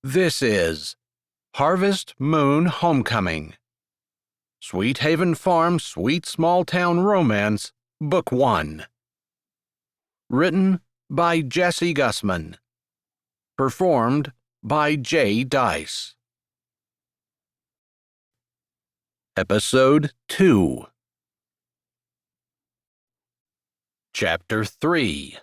This is Harvest Moon Homecoming, Sweet Haven Farm Sweet Small Town Romance, Book 1. Written by Jesse Gussman. Performed by J. Dice. Episode 2. Chapter 3.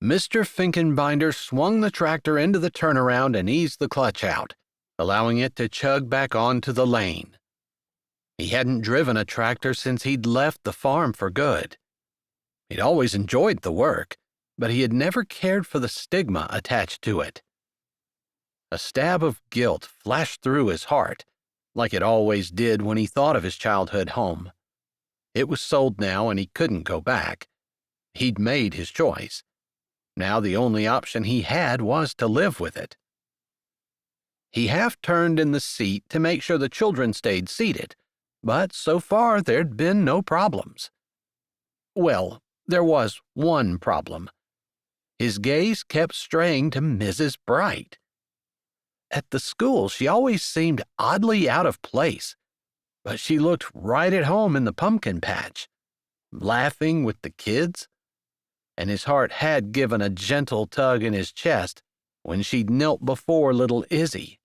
Mr. Finkenbinder swung the tractor into the turnaround and eased the clutch out, allowing it to chug back onto the lane. He hadn't driven a tractor since he'd left the farm for good. He'd always enjoyed the work, but he had never cared for the stigma attached to it. A stab of guilt flashed through his heart, like it always did when he thought of his childhood home. It was sold now and he couldn't go back. He'd made his choice. Now the only option he had was to live with it. He half-turned in the seat to make sure the children stayed seated, but so far there'd been no problems. Well, there was one problem. His gaze kept straying to Mrs. Bright. At the school, she always seemed oddly out of place, but she looked right at home in the pumpkin patch, laughing with the kids, and his heart had given a gentle tug in his chest when she'd knelt before little Izzy.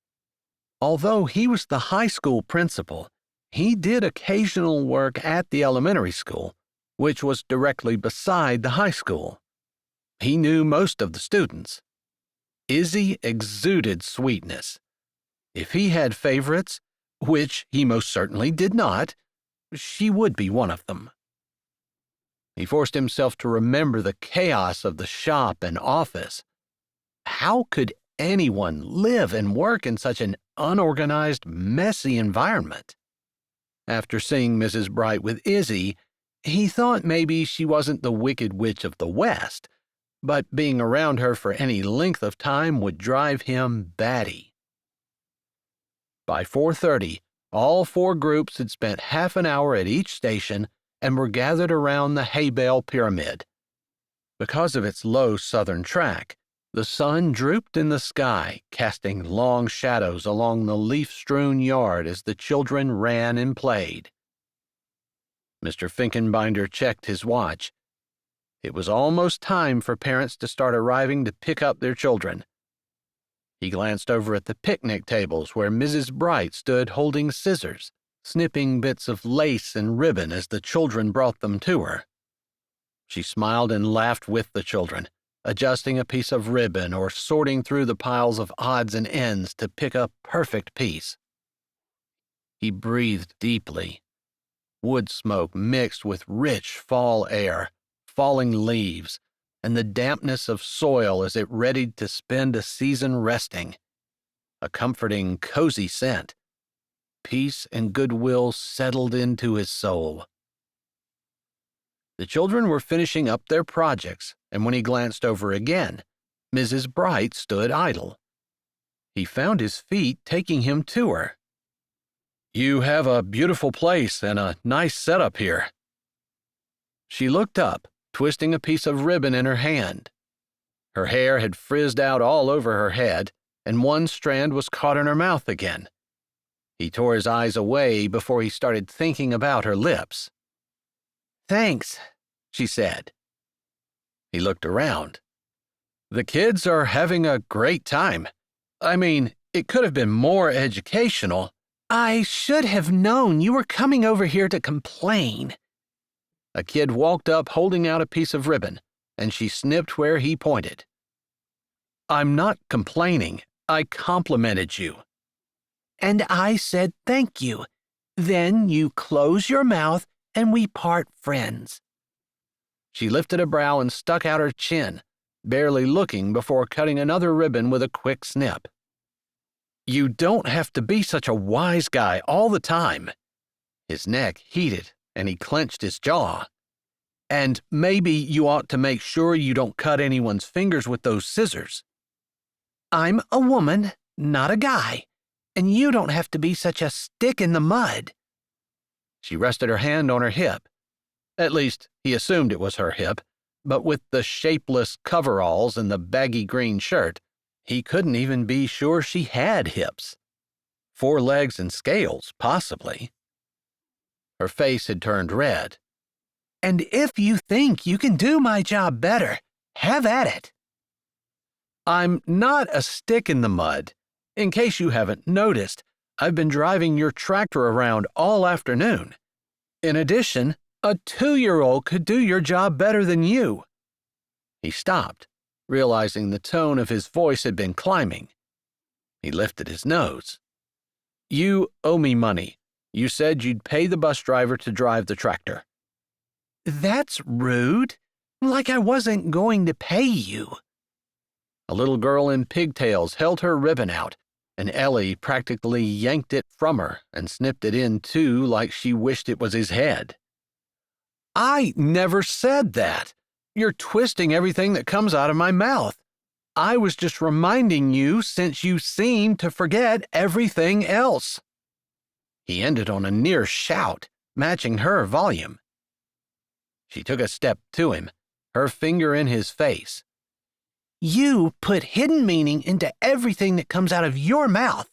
Although he was the high school principal, he did occasional work at the elementary school, which was directly beside the high school. He knew most of the students. Izzy exuded sweetness. If he had favorites, which he most certainly did not, she would be one of them. He forced himself to remember the chaos of the shop and office. How could anyone live and work in such an unorganized, messy environment? After seeing Mrs. Bright with Izzy, he thought maybe she wasn't the Wicked Witch of the West, but being around her for any length of time would drive him batty. By 4:30, all four groups had spent half an hour at each station and were gathered around the hay bale pyramid. Because of its low southern track, the sun drooped in the sky, casting long shadows along the leaf-strewn yard as the children ran and played. Mr. Finkenbinder checked his watch. It was almost time for parents to start arriving to pick up their children. He glanced over at the picnic tables where Mrs. Bright stood holding scissors, snipping bits of lace and ribbon as the children brought them to her. She smiled and laughed with the children, adjusting a piece of ribbon or sorting through the piles of odds and ends to pick a perfect piece. He breathed deeply. Wood smoke mixed with rich fall air, falling leaves, and the dampness of soil as it readied to spend a season resting. A comforting, cozy scent. Peace and goodwill settled into his soul. The children were finishing up their projects, and when he glanced over again, Mrs. Bright stood idle. He found his feet taking him to her. "You have a beautiful place and a nice setup here." She looked up, twisting a piece of ribbon in her hand. Her hair had frizzed out all over her head, and one strand was caught in her mouth again. He tore his eyes away before he started thinking about her lips. "Thanks," she said. He looked around. "The kids are having a great time. I mean, it could have been more educational." "I should have known you were coming over here to complain." A kid walked up holding out a piece of ribbon, and she snipped where he pointed. "I'm not complaining. I complimented you." "And I said thank you. Then you close your mouth and we part friends." She lifted a brow and stuck out her chin, barely looking before cutting another ribbon with a quick snip. "You don't have to be such a wise guy all the time." His neck heated and he clenched his jaw. "And maybe you ought to make sure you don't cut anyone's fingers with those scissors." "I'm a woman, not a guy. And you don't have to be such a stick in the mud." She rested her hand on her hip. At least, he assumed it was her hip, but with the shapeless coveralls and the baggy green shirt, He couldn't even be sure she had hips. 4 legs and scales, possibly. Her face had turned red. And if you think you can do my job better, have at it. I'm not a stick in the mud. In case you haven't noticed, I've been driving your tractor around all afternoon. In addition, a 2-year-old could do your job better than you. He stopped, realizing the tone of his voice had been climbing. He lifted his nose. You owe me money. You said you'd pay the bus driver to drive the tractor. That's rude. Like I wasn't going to pay you. A little girl in pigtails held her ribbon out, and Ellie practically yanked it from her and snipped it in too like she wished it was his head. I never said that. You're twisting everything that comes out of my mouth. I was just reminding you since you seem to forget everything else. He ended on a near shout, matching her volume. She took a step to him, her finger in his face. You put hidden meaning into everything that comes out of your mouth.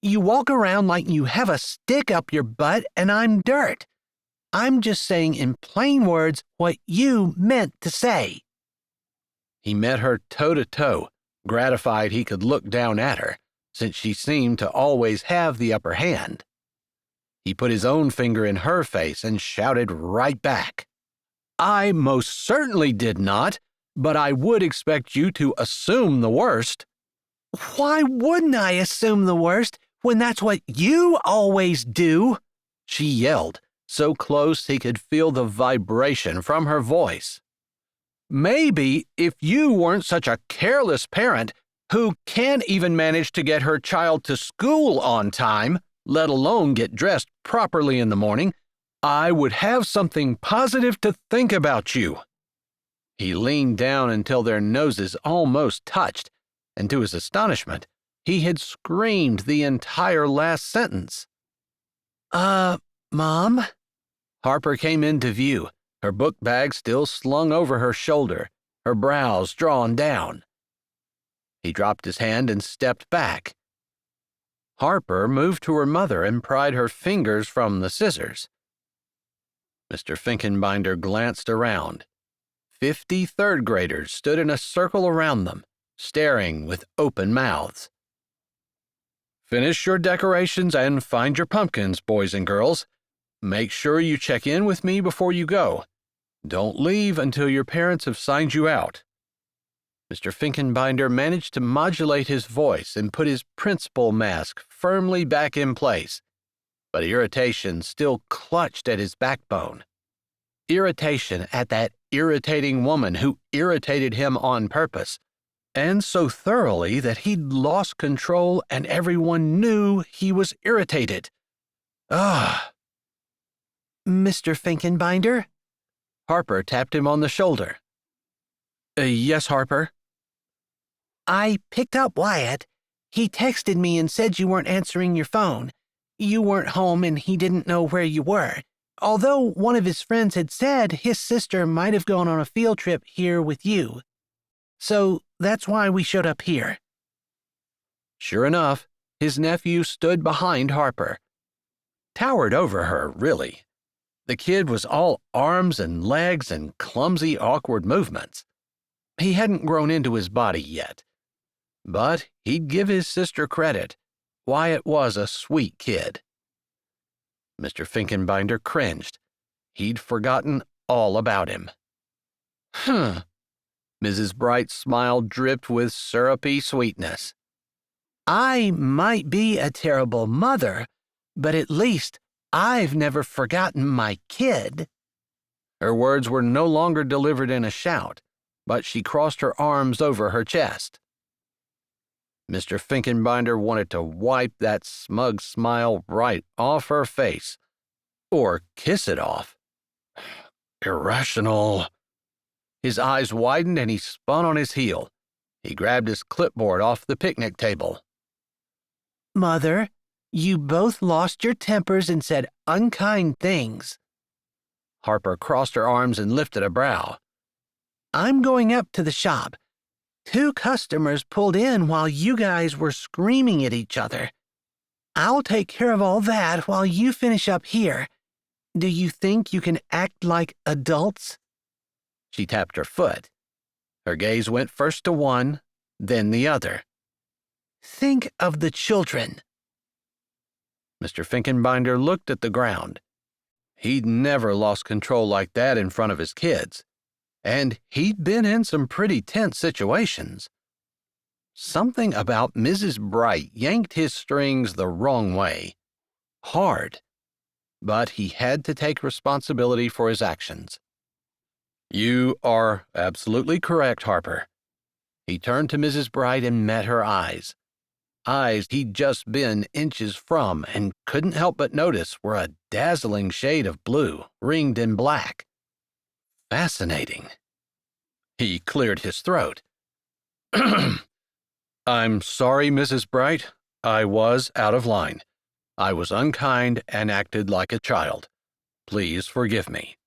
You walk around like you have a stick up your butt and I'm dirt. I'm just saying in plain words what you meant to say. He met her toe-to-toe, gratified he could look down at her, since she seemed to always have the upper hand. He put his own finger in her face and shouted right back. I most certainly did not, but I would expect you to assume the worst. Why wouldn't I assume the worst when that's what you always do? She yelled, so close he could feel the vibration from her voice. Maybe if you weren't such a careless parent who can't even manage to get her child to school on time, let alone get dressed properly in the morning, I would have something positive to think about you. He leaned down until their noses almost touched, and to his astonishment, he had screamed the entire last sentence. Mom? Harper came into view, her book bag still slung over her shoulder, her brows drawn down. He dropped his hand and stepped back. Harper moved to her mother and pried her fingers from the scissors. Mr. Finkenbinder glanced around. 50 third-graders stood in a circle around them, staring with open mouths. Finish your decorations and find your pumpkins, boys and girls. Make sure you check in with me before you go. Don't leave until your parents have signed you out. Mr. Finkenbinder managed to modulate his voice and put his principal mask firmly back in place, but irritation still clutched at his backbone. Irritation at that irritating woman who irritated him on purpose, and so thoroughly that he'd lost control and everyone knew he was irritated. Ah! Mr. Finkenbinder? Harper tapped him on the shoulder. Yes, Harper? I picked up Wyatt. He texted me and said you weren't answering your phone. You weren't home and he didn't know where you were. Although one of his friends had said his sister might have gone on a field trip here with you. So that's why we showed up here. Sure enough, his nephew stood behind Harper. Towered over her, really. The kid was all arms and legs and clumsy, awkward movements. He hadn't grown into his body yet. But he'd give his sister credit. Wyatt was a sweet kid. Mr. Finkenbinder cringed. He'd forgotten all about him. Mrs. Bright's smile dripped with syrupy sweetness. I might be a terrible mother, but at least I've never forgotten my kid. Her words were no longer delivered in a shout, but she crossed her arms over her chest. Mr. Finkenbinder wanted to wipe that smug smile right off her face, or kiss it off. Irrational. His eyes widened and he spun on his heel. He grabbed his clipboard off the picnic table. Mother, you both lost your tempers and said unkind things. Harper crossed her arms and lifted a brow. I'm going up to the shop. 2 customers pulled in while you guys were screaming at each other. I'll take care of all that while you finish up here. Do you think you can act like adults?" She tapped her foot. Her gaze went first to one, then the other. "Think of the children." Mr. Finkenbinder looked at the ground. He'd never lost control like that in front of his kids, and he'd been in some pretty tense situations. Something about Mrs. Bright yanked his strings the wrong way. Hard. But he had to take responsibility for his actions. "You are absolutely correct, Harper." He turned to Mrs. Bright and met her eyes. Eyes he'd just been inches from and couldn't help but notice were a dazzling shade of blue, ringed in black. Fascinating. He cleared his throat. "I'm sorry, Mrs. Bright. I was out of line. I was unkind and acted like a child. Please forgive me."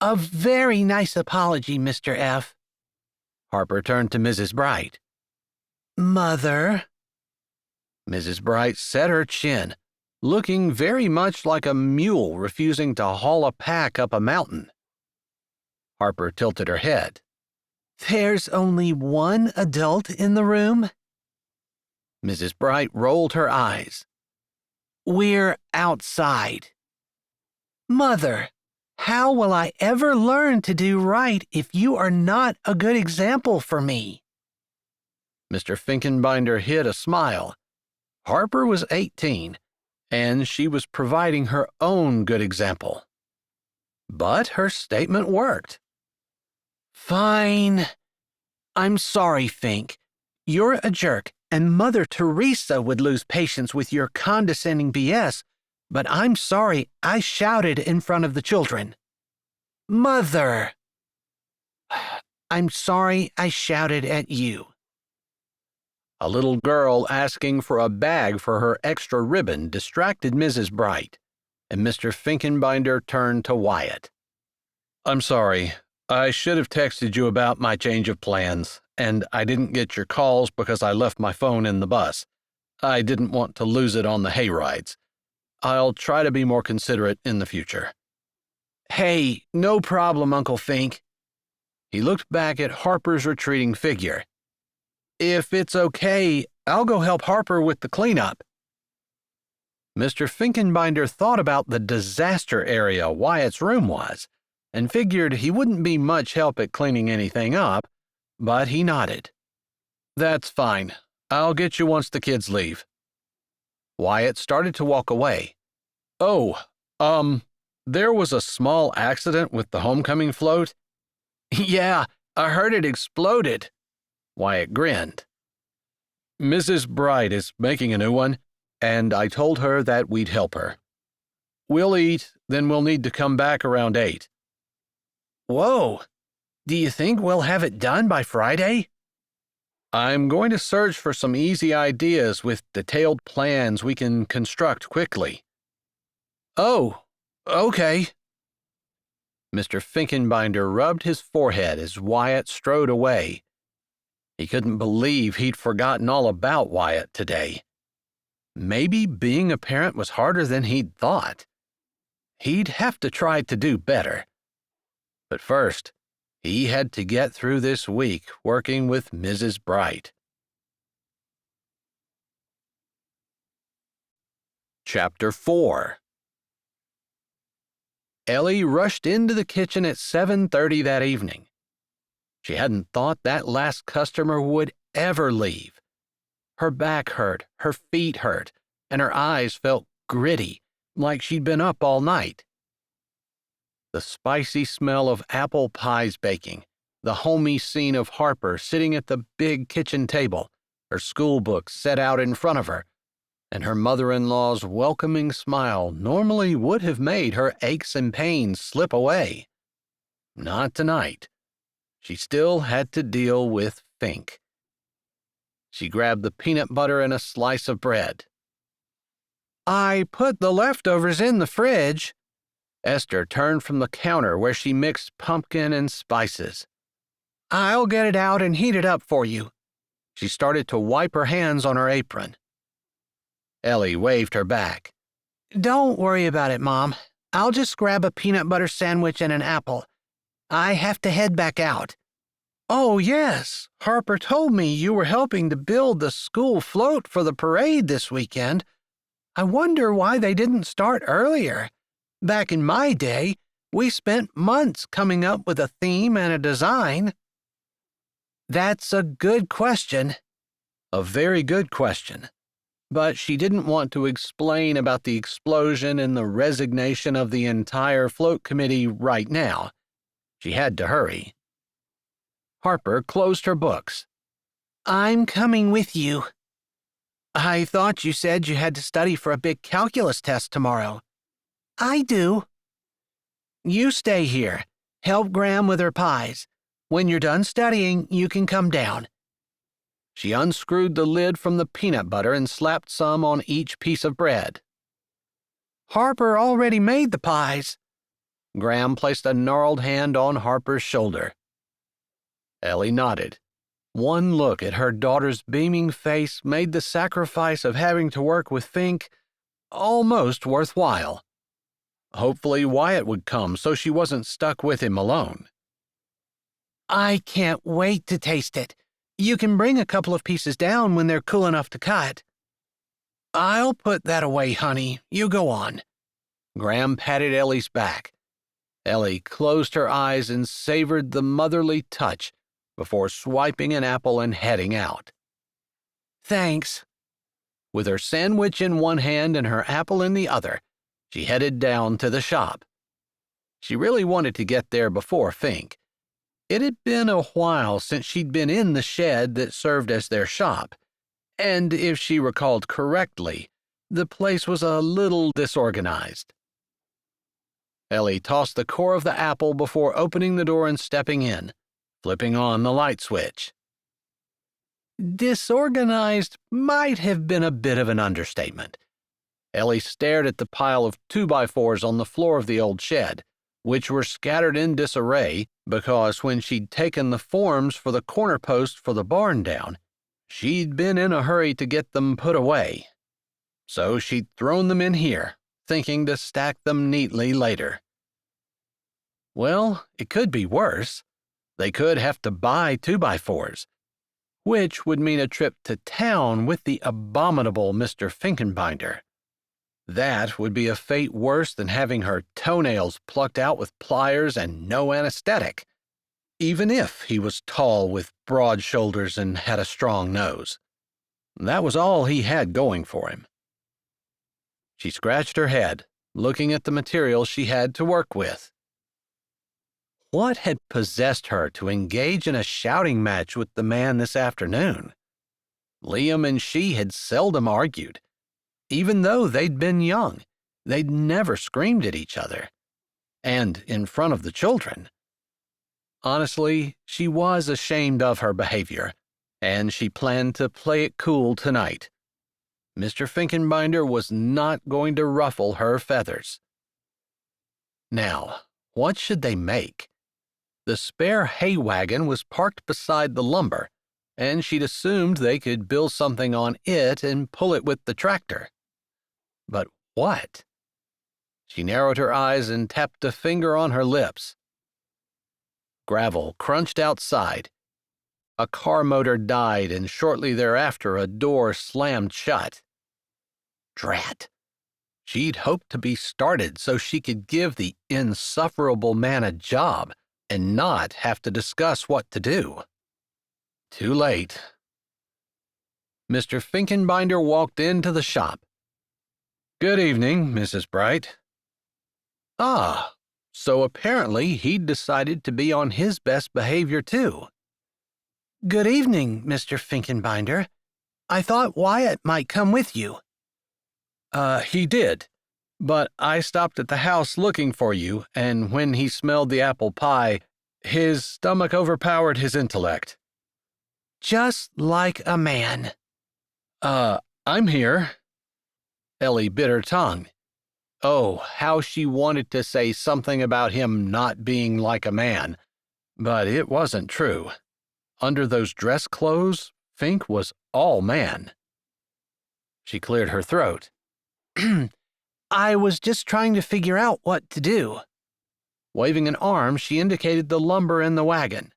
"A very nice apology, Mr. F." Harper turned to Mrs. Bright. "Mother." Mrs. Bright set her chin, looking very much like a mule refusing to haul a pack up a mountain. Harper tilted her head. "There's only one adult in the room?" Mrs. Bright rolled her eyes. "We're outside." "Mother, how will I ever learn to do right if you are not a good example for me?" Mr. Finkenbinder hid a smile. Harper was 18, and she was providing her own good example. But her statement worked. "Fine. I'm sorry, Fink. You're a jerk, and Mother Teresa would lose patience with your condescending BS, but I'm sorry I shouted in front of the children." "Mother!" "I'm sorry I shouted at you." A little girl asking for a bag for her extra ribbon distracted Mrs. Bright, and Mr. Finkenbinder turned to Wyatt. "I'm sorry. I should have texted you about my change of plans, and I didn't get your calls because I left my phone in the bus. I didn't want to lose it on the hay rides. I'll try to be more considerate in the future." "Hey, no problem, Uncle Fink." He looked back at Harper's retreating figure. "If it's okay, I'll go help Harper with the cleanup." Mr. Finkenbinder thought about the disaster area Wyatt's room was, and figured he wouldn't be much help at cleaning anything up, but he nodded. "That's fine. I'll get you once the kids leave." Wyatt started to walk away. "Oh, there was a small accident with the homecoming float?" "Yeah, I heard it exploded." Wyatt grinned. "Mrs. Bright is making a new one, and I told her that we'd help her. We'll eat, then we'll need to come back around 8. "Whoa. Do you think we'll have it done by Friday?" "I'm going to search for some easy ideas with detailed plans we can construct quickly." "Oh, okay." Mr. Finkenbinder rubbed his forehead as Wyatt strode away. He couldn't believe he'd forgotten all about Wyatt today. Maybe being a parent was harder than he'd thought. He'd have to try to do better. But first, he had to get through this week working with Mrs. Bright. Chapter 4. Ellie rushed into the kitchen at 7:30 that evening. She hadn't thought that last customer would ever leave. Her back hurt, her feet hurt, and her eyes felt gritty, like she'd been up all night. The spicy smell of apple pies baking, the homey scene of Harper sitting at the big kitchen table, her school books set out in front of her, and her mother-in-law's welcoming smile normally would have made her aches and pains slip away. Not tonight. She still had to deal with Fink. She grabbed the peanut butter and a slice of bread. "I put the leftovers in the fridge." Esther turned from the counter where she mixed pumpkin and spices. I'll get it out and heat it up for you. She started to wipe her hands on her apron. Ellie waved her back. Don't worry about it, Mom. I'll just grab a peanut butter sandwich and an apple. I have to head back out. Oh, yes. Harper told me you were helping to build the school float for the parade this weekend. I wonder why they didn't start earlier. Back in my day, we spent months coming up with a theme and a design. That's a good question. A very good question. But she didn't want to explain about the explosion and the resignation of the entire float committee right now. She had to hurry. Harper closed her books. I'm coming with you. I thought you said you had to study for a big calculus test tomorrow. I do. You stay here. Help Graham with her pies. When you're done studying, you can come down. She unscrewed the lid from the peanut butter and slapped some on each piece of bread. Harper already made the pies. Graham placed a gnarled hand on Harper's shoulder. Ellie nodded. One look at her daughter's beaming face made the sacrifice of having to work with Fink almost worthwhile. Hopefully Wyatt would come so she wasn't stuck with him alone. I can't wait to taste it. You can bring a couple of pieces down when they're cool enough to cut. I'll put that away, honey. You go on. Graham patted Ellie's back. Ellie closed her eyes and savored the motherly touch before swiping an apple and heading out. Thanks. With her sandwich in one hand and her apple in the other, she headed down to the shop. She really wanted to get there before Fink. It had been a while since she'd been in the shed that served as their shop, and if she recalled correctly, the place was a little disorganized. Ellie tossed the core of the apple before opening the door and stepping in, flipping on the light switch. Disorganized might have been a bit of an understatement. Ellie stared at the pile of 2x4s on the floor of the old shed, which were scattered in disarray because when she'd taken the forms for the corner post for the barn down, she'd been in a hurry to get them put away. So she'd thrown them in here, thinking to stack them neatly later. Well, it could be worse. They could have to buy 2x4s, which would mean a trip to town with the abominable Mr. Finkenbinder. That would be a fate worse than having her toenails plucked out with pliers and no anesthetic, even if he was tall with broad shoulders and had a strong nose. That was all he had going for him. She scratched her head, looking at the material she had to work with. What had possessed her to engage in a shouting match with the man this afternoon? Liam and she had seldom argued. Even though they'd been young, they'd never screamed at each other. And in front of the children. Honestly, she was ashamed of her behavior, and she planned to play it cool tonight. Mr. Finkenbinder was not going to ruffle her feathers. Now, what should they make? The spare hay wagon was parked beside the lumber, and she'd assumed they could build something on it and pull it with the tractor. But what? She narrowed her eyes and tapped a finger on her lips. Gravel crunched outside. A car motor died, and shortly thereafter a door slammed shut. Drat! She'd hoped to be started so she could give the insufferable man a job and not have to discuss what to do. Too late. Mr. Finkenbinder walked into the shop. Good evening, Mrs. Bright. Ah, so apparently he'd decided to be on his best behavior too. Good evening, Mr. Finkenbinder. I thought Wyatt might come with you. He did, but I stopped at the house looking for you, and when he smelled the apple pie, his stomach overpowered his intellect. Just like a man. I'm here. Ellie bit her tongue. Oh, how she wanted to say something about him not being like a man, but it wasn't true. Under those dress clothes, Fink was all man. She cleared her throat. I was just trying to figure out what to do. Waving an arm, she indicated the lumber in the wagon.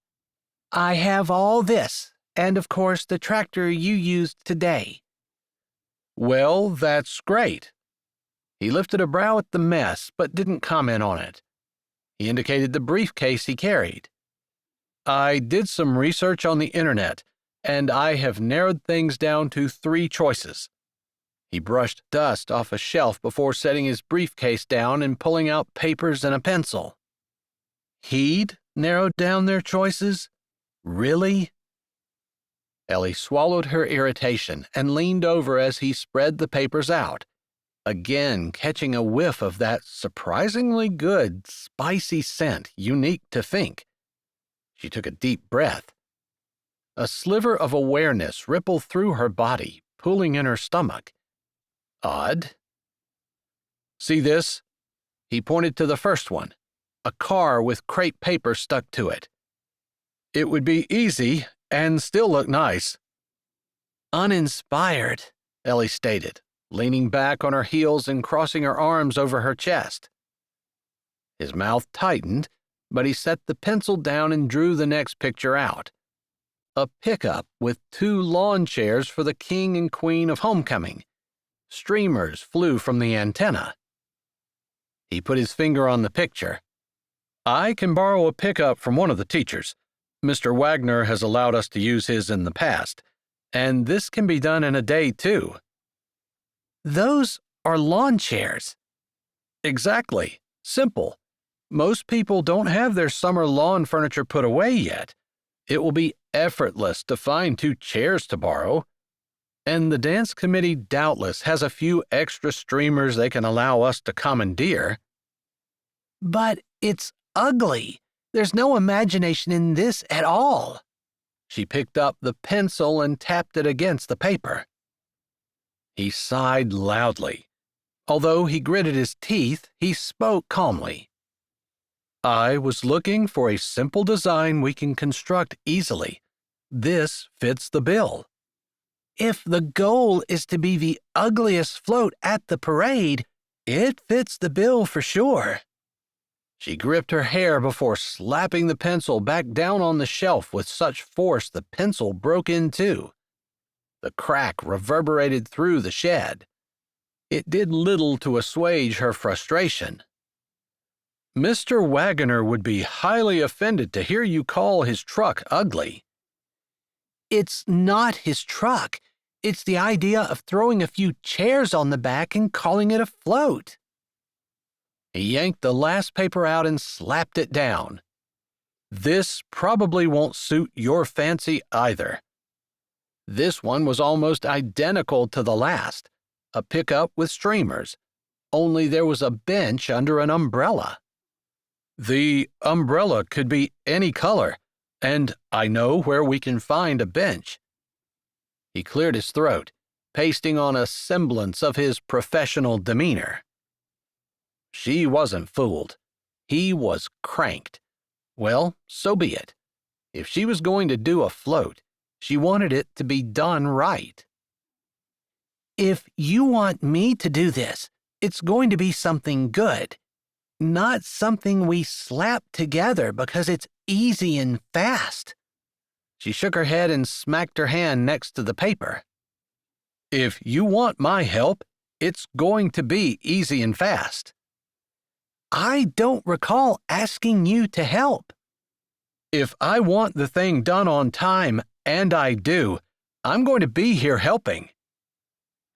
I have all this, and of course the tractor you used today. Well, that's great. He lifted a brow at the mess, but didn't comment on it. He indicated the briefcase he carried. I did some research on the internet, and I have narrowed things down to 3 choices. He brushed dust off a shelf before setting his briefcase down and pulling out papers and a pencil. He'd narrowed down their choices? Really? Ellie swallowed her irritation and leaned over as he spread the papers out, again catching a whiff of that surprisingly good, spicy scent unique to Fink. She took a deep breath. A sliver of awareness rippled through her body, pooling in her stomach. Odd. See this? He pointed to the first one, a car with crepe paper stuck to it. It would be easy and still look nice. Uninspired, Ellie stated, leaning back on her heels and crossing her arms over her chest. His mouth tightened, but he set the pencil down and drew the next picture out. A pickup with 2 lawn chairs for the king and queen of homecoming. Streamers flew from the antenna. He put his finger on the picture. I can borrow a pickup from one of the teachers. Mr. Wagner has allowed us to use his in the past, and this can be done in a day, too. Those are lawn chairs. Exactly. Simple. Most people don't have their summer lawn furniture put away yet. It will be effortless to find 2 chairs to borrow. And the dance committee doubtless has a few extra streamers they can allow us to commandeer. But it's ugly. There's no imagination in this at all. She picked up the pencil and tapped it against the paper. He sighed loudly. Although he gritted his teeth, he spoke calmly. I was looking for a simple design we can construct easily. This fits the bill. If the goal is to be the ugliest float at the parade, it fits the bill for sure. She gripped her hair before slapping the pencil back down on the shelf with such force the pencil broke in two. The crack reverberated through the shed. It did little to assuage her frustration. Mr. Wagner would be highly offended to hear you call his truck ugly. It's not his truck. It's the idea of throwing a few chairs on the back and calling it a float. He yanked the last paper out and slapped it down. This probably won't suit your fancy either. This one was almost identical to the last, a pickup with streamers, only there was a bench under an umbrella. The umbrella could be any color, and I know where we can find a bench. He cleared his throat, pasting on a semblance of his professional demeanor. She wasn't fooled. He was cranked. Well, so be it. If she was going to do a float, she wanted it to be done right. If you want me to do this, it's going to be something good, not something we slap together because it's easy and fast. She shook her head and smacked her hand next to the paper. If you want my help, it's going to be easy and fast. I don't recall asking you to help. If I want the thing done on time, and I do, I'm going to be here helping.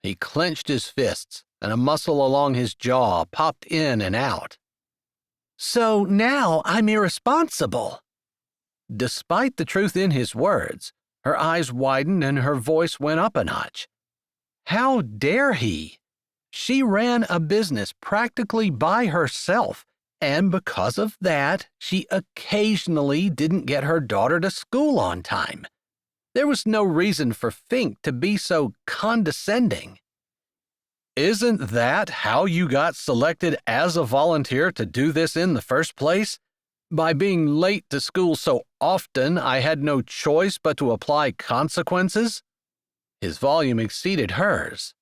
He clenched his fists, and a muscle along his jaw popped in and out. So now I'm irresponsible. Despite the truth in his words, her eyes widened and her voice went up a notch. How dare he? She ran a business practically by herself, and because of that, she occasionally didn't get her daughter to school on time. There was no reason for Fink to be so condescending. Isn't that how you got selected as a volunteer to do this in the first place? By being late to school so often, I had no choice but to apply consequences? His volume exceeded hers.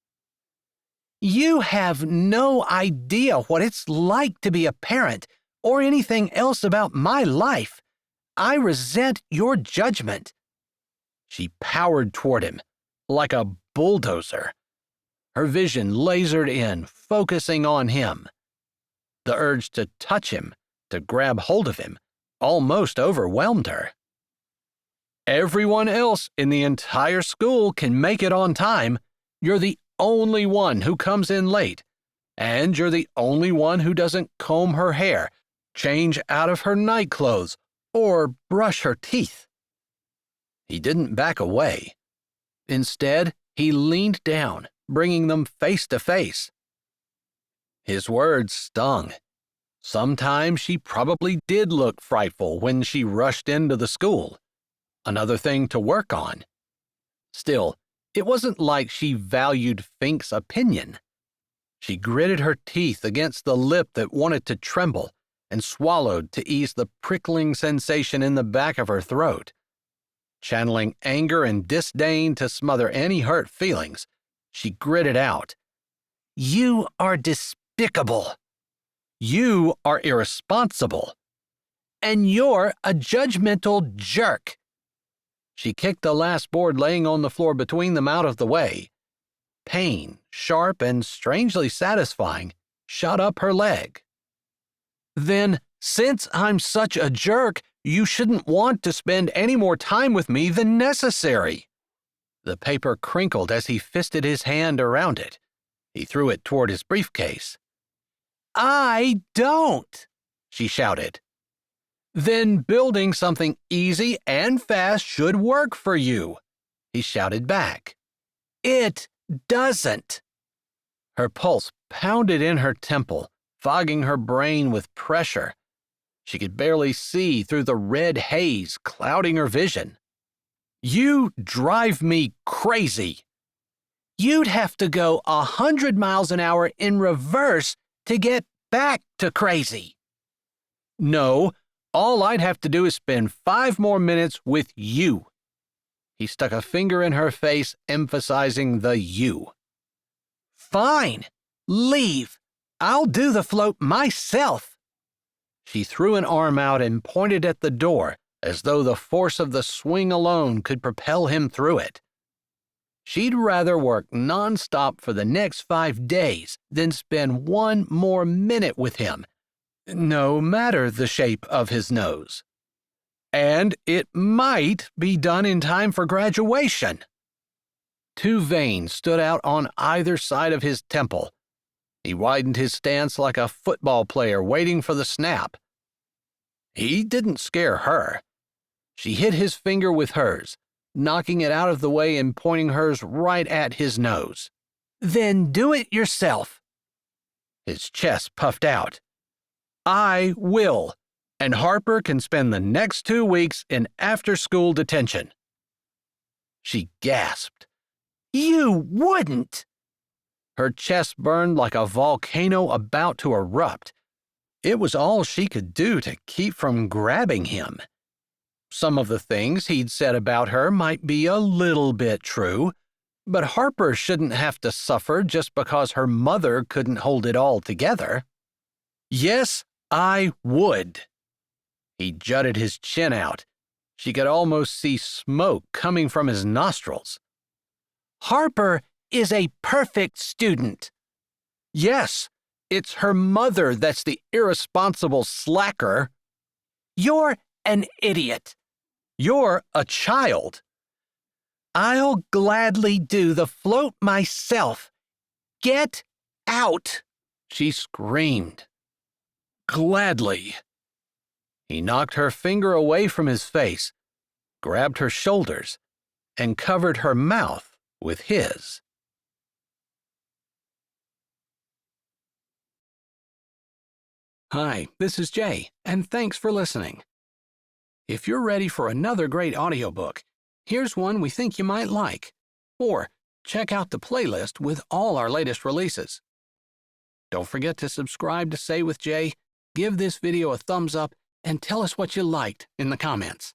You have no idea what it's like to be a parent or anything else about my life. I resent your judgment. She powered toward him, like a bulldozer. Her vision lasered in, focusing on him. The urge to touch him, to grab hold of him, almost overwhelmed her. Everyone else in the entire school can make it on time. You're the only one who comes in late, and you're the only one who doesn't comb her hair, change out of her night clothes, or brush her teeth. He didn't back away. Instead, he leaned down, bringing them face to face. His words stung. Sometimes she probably did look frightful when she rushed into the school. Another thing to work on. Still, it wasn't like she valued Fink's opinion. She gritted her teeth against the lip that wanted to tremble and swallowed to ease the prickling sensation in the back of her throat. Channeling anger and disdain to smother any hurt feelings, she gritted out, You are despicable. You are irresponsible. And you're a judgmental jerk. She kicked the last board laying on the floor between them out of the way. Pain, sharp and strangely satisfying, shot up her leg. Then, since I'm such a jerk, you shouldn't want to spend any more time with me than necessary. The paper crinkled as he fisted his hand around it. He threw it toward his briefcase. I don't, she shouted. Then building something easy and fast should work for you, he shouted back. It doesn't. Her pulse pounded in her temple, fogging her brain with pressure. She could barely see through the red haze clouding her vision. You drive me crazy. You'd have to go 100 miles an hour in reverse to get back to crazy. No, all I'd have to do is spend 5 more minutes with you. He stuck a finger in her face, emphasizing the you. Fine, leave. I'll do the float myself. She threw an arm out and pointed at the door, as though the force of the swing alone could propel him through it. She'd rather work nonstop for the next 5 days than spend 1 more minute with him, no matter the shape of his nose. And it might be done in time for graduation. 2 veins stood out on either side of his temple. He widened his stance like a football player waiting for the snap. He didn't scare her. She hit his finger with hers, knocking it out of the way and pointing hers right at his nose. Then do it yourself. His chest puffed out. I will, and Harper can spend the next 2 weeks in after-school detention. She gasped. You wouldn't. Her chest burned like a volcano about to erupt. It was all she could do to keep from grabbing him. Some of the things he'd said about her might be a little bit true, but Harper shouldn't have to suffer just because her mother couldn't hold it all together. Yes, I would. He jutted his chin out. She could almost see smoke coming from his nostrils. Harper is a perfect student. Yes, it's her mother that's the irresponsible slacker. You're an idiot. You're a child. I'll gladly do the float myself. Get out, she screamed. Gladly. He knocked her finger away from his face, grabbed her shoulders, and covered her mouth with his. Hi, this is Jay, and thanks for listening. If you're ready for another great audiobook, here's one we think you might like. Or check out the playlist with all our latest releases. Don't forget to subscribe to Say with Jay, give this video a thumbs up, and tell us what you liked in the comments.